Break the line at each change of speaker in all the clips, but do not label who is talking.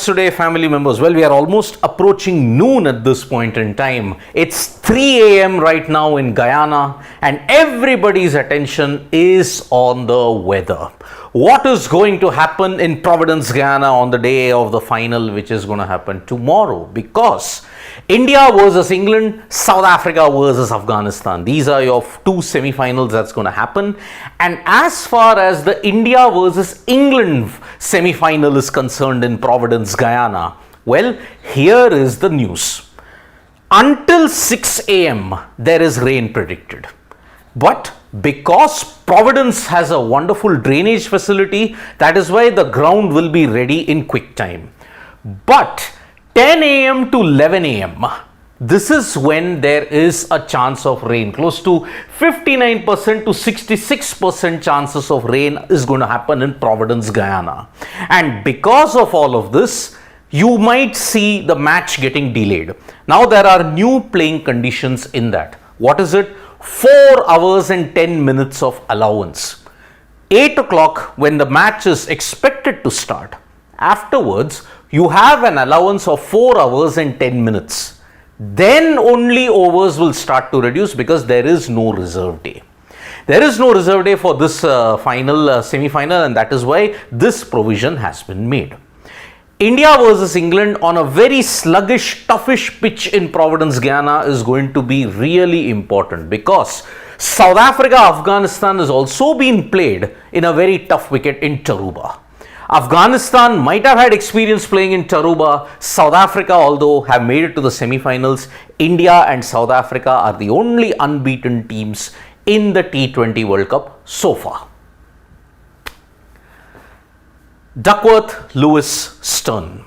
Sports Today family members. Well, we are almost approaching noon at this point in time. It's 3 a.m. right now in Guyana and everybody's attention is on the weather. What is going to happen in Providence, Guyana on the day of the final, which is going to happen tomorrow? Because India versus England, South Africa versus Afghanistan. These are your two semi-finals that's going to happen. And as far as the India versus England semi-final is concerned in Providence, Guyana, well, here is the news. Until 6 a.m. there is rain predicted. But because Providence has a wonderful drainage facility, that is why the ground will be ready in quick time. But 10 a.m. to 11 a.m. this is when there is a chance of rain. Close to 59% to 66% chances of rain is going to happen in Providence, Guyana. And because of all of this, you might see the match getting delayed. Now there are new playing conditions in that. What is it? 4 hours and 10 minutes of allowance. 8 o'clock when the match is expected to start. Afterwards, you have an allowance of 4 hours and 10 minutes. Then only overs will start to reduce because there is no reserve day. There is no reserve day for this semi-final, and that is why this provision has been made. India versus England on a very sluggish, toughish pitch in Providence, Guyana is going to be really important because South Africa, Afghanistan is also being played in a very tough wicket in Taruba. Afghanistan might have had experience playing in Taruba. South Africa, although have made it to the semi-finals, India and South Africa are the only unbeaten teams in the T20 World Cup so far. Duckworth, Lewis, Stern.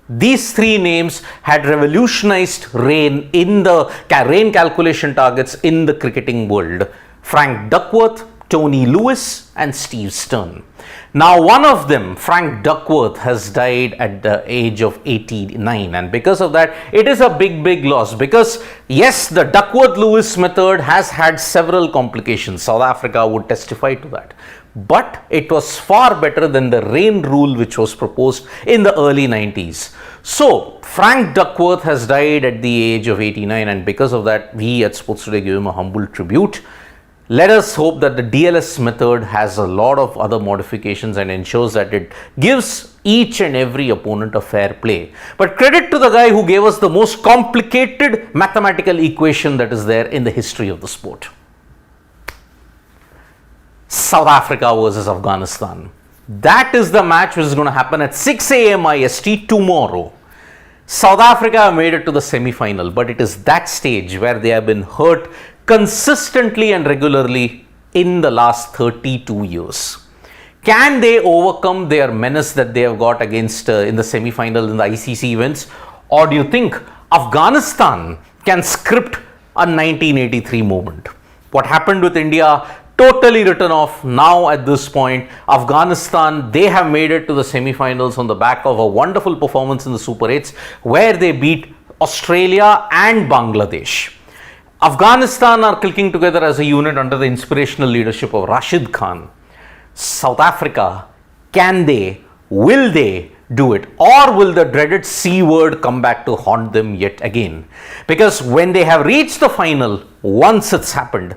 These three names had revolutionized rain in the rain calculation targets in the cricketing world. Frank Duckworth, Tony Lewis and Steve Stern. Now one of them, Frank Duckworth, has died at the age of 89, and because of that it is a big loss because yes, the Duckworth-Lewis method has had several complications. South Africa would testify to that. But it was far better than the rain rule which was proposed in the early 90s. So Frank Duckworth has died at the age of 89, and because of that we at Sports Today give him a humble tribute. Let us hope that the DLS method has a lot of other modifications and ensures that it gives each and every opponent a fair play. But credit to the guy who gave us the most complicated mathematical equation that is there in the history of the sport. South Africa versus Afghanistan. That is the match which is going to happen at 6 a.m. IST tomorrow. South Africa made it to the semi-final, but it is that stage where they have been hurt consistently and regularly in the last 32 years. Can they overcome their menace that they have got against in the semi-final in the ICC events? Or do you think Afghanistan can script a 1983 moment? What happened with India? Totally written off now at this point. Afghanistan, they have made it to the semi-finals on the back of a wonderful performance in the Super 8s where they beat Australia and Bangladesh. Afghanistan are clicking together as a unit under the inspirational leadership of Rashid Khan. South Africa, can they, will they do it, or will the dreaded C word come back to haunt them yet again? Because when they have reached the final, once it's happened,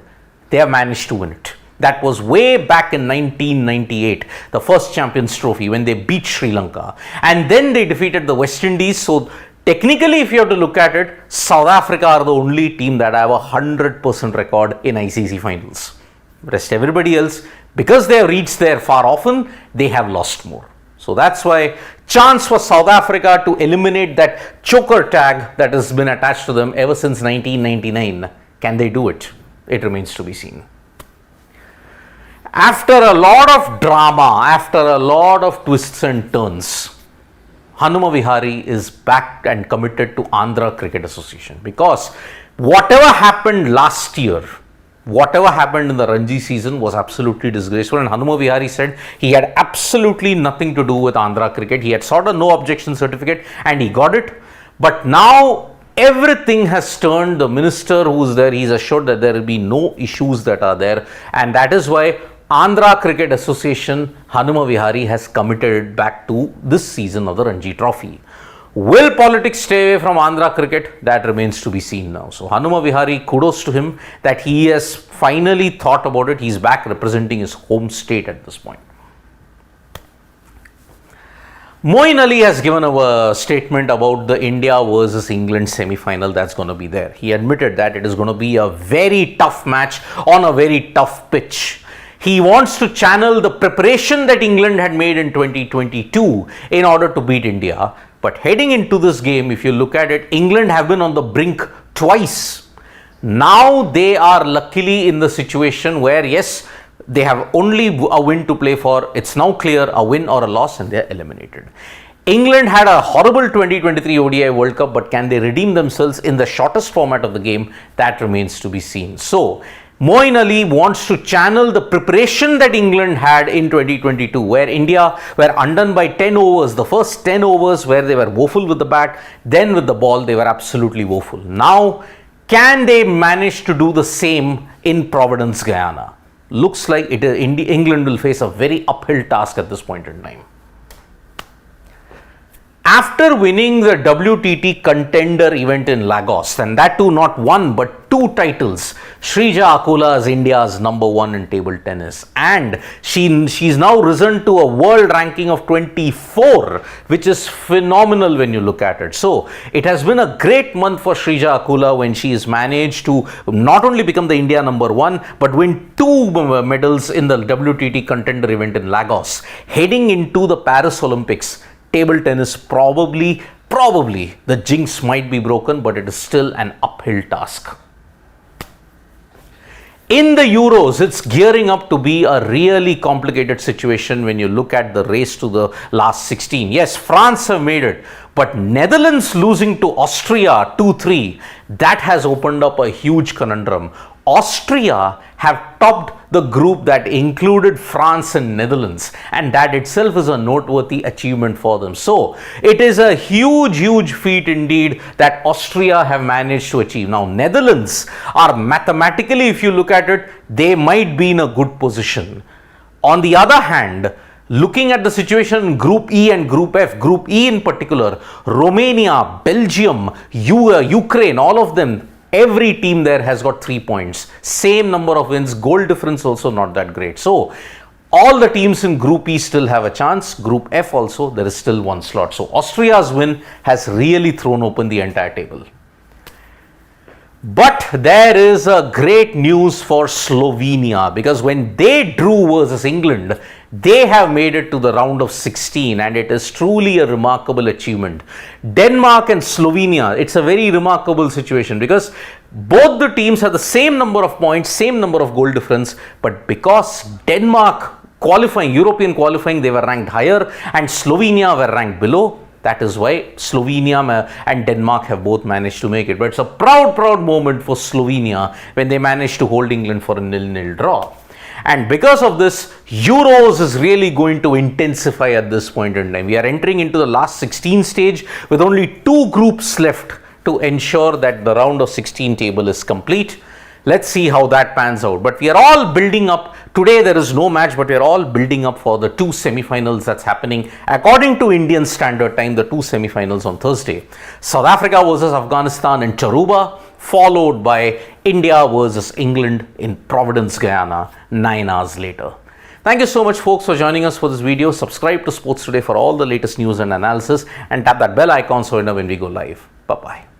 they have managed to win it. That was way back in 1998, the first Champions Trophy when they beat Sri Lanka. And then they defeated the West Indies. So technically, if you have to look at it, South Africa are the only team that have a 100% record in ICC finals. Rest everybody else, because they have reached there far often, they have lost more. So that's why chance for South Africa to eliminate that choker tag that has been attached to them ever since 1999. Can they do it? It remains to be seen. After a lot of drama, after a lot of twists and turns, Hanuma Vihari is back and committed to Andhra Cricket Association because whatever happened last year, whatever happened in the Ranji season was absolutely disgraceful, and Hanuma Vihari said he had absolutely nothing to do with Andhra cricket. He had sought a no objection certificate and he got it. But now everything has turned. The minister who is there, he is assured that there will be no issues that are there, and that is why Andhra Cricket Association, Hanuma Vihari has committed back to this season of the Ranji Trophy. Will politics stay away from Andhra cricket? That remains to be seen now. So Hanuma Vihari, kudos to him that he has finally thought about it. He's back representing his home state at this point. Moeen Ali has given a statement about the India versus England semi-final that's going to be there. He admitted that it is going to be a very tough match on a very tough pitch. He wants to channel the preparation that England had made in 2022 in order to beat India. But heading into this game, if you look at it, England have been on the brink twice. Now they are luckily in the situation where, yes, they have only a win to play for. It's now clear, a win or a loss, and they are eliminated. England had a horrible 2023 ODI World Cup, but can they redeem themselves in the shortest format of the game? That remains to be seen. So Moeen Ali wants to channel the preparation that England had in 2022, where India were undone by 10 overs. The first 10 overs where they were woeful with the bat, then with the ball they were absolutely woeful. Now, can they manage to do the same in Providence, Guyana? Looks like England will face a very uphill task at this point in time. After winning the WTT contender event in Lagos, and that too not one but two titles, Shrija Akula is India's #1 in table tennis, and she's now risen to a world ranking of 24, which is phenomenal when you look at it. So it has been a great month for Shrija Akula when she has managed to not only become the India #1 but win 2 medals in the WTT contender event in Lagos. Heading into the Paris Olympics, table tennis probably the jinx might be broken, but it is still an uphill task. In the Euros, it's gearing up to be a really complicated situation when you look at the race to the last 16. Yes, France have made it, but Netherlands losing to Austria 2-3, that has opened up a huge conundrum. Austria have topped the group that included France and Netherlands, and that itself is a noteworthy achievement for them. So it is a huge feat indeed that Austria have managed to achieve. Now Netherlands are mathematically, if you look at it, they might be in a good position. On the other hand, looking at the situation in Group E and Group F, Group E in particular, Romania, Belgium, Ukraine, all of them, every team there has got 3 points. Same number of wins, goal difference also not that great. So all the teams in Group E still have a chance. Group F also, there is still one slot. So Austria's win has really thrown open the entire table. But there is a great news for Slovenia, because when they drew versus England, they have made it to the round of 16, and it is truly a remarkable achievement. Denmark and Slovenia, it's a very remarkable situation because both the teams have the same number of points, same number of goal difference, but because Denmark qualifying, European qualifying, they were ranked higher and Slovenia were ranked below. That is why Slovenia and Denmark have both managed to make it. But it's a proud moment for Slovenia when they managed to hold England for a 0-0 draw. And because of this, Euros is really going to intensify at this point in time. We are entering into the last 16 stage with only 2 groups left to ensure that the round of 16 table is complete. Let's see how that pans out. But we are all building up. Today there is no match, but we are all building up for the 2 semi-finals that's happening according to Indian Standard Time, the 2 semi-finals on Thursday. South Africa versus Afghanistan in Tarouba, followed by India versus England in Providence, Guyana, 9 hours later. Thank you so much folks for joining us for this video. Subscribe to Sports Today for all the latest news and analysis, and tap that bell icon so you know when we go live. Bye-bye.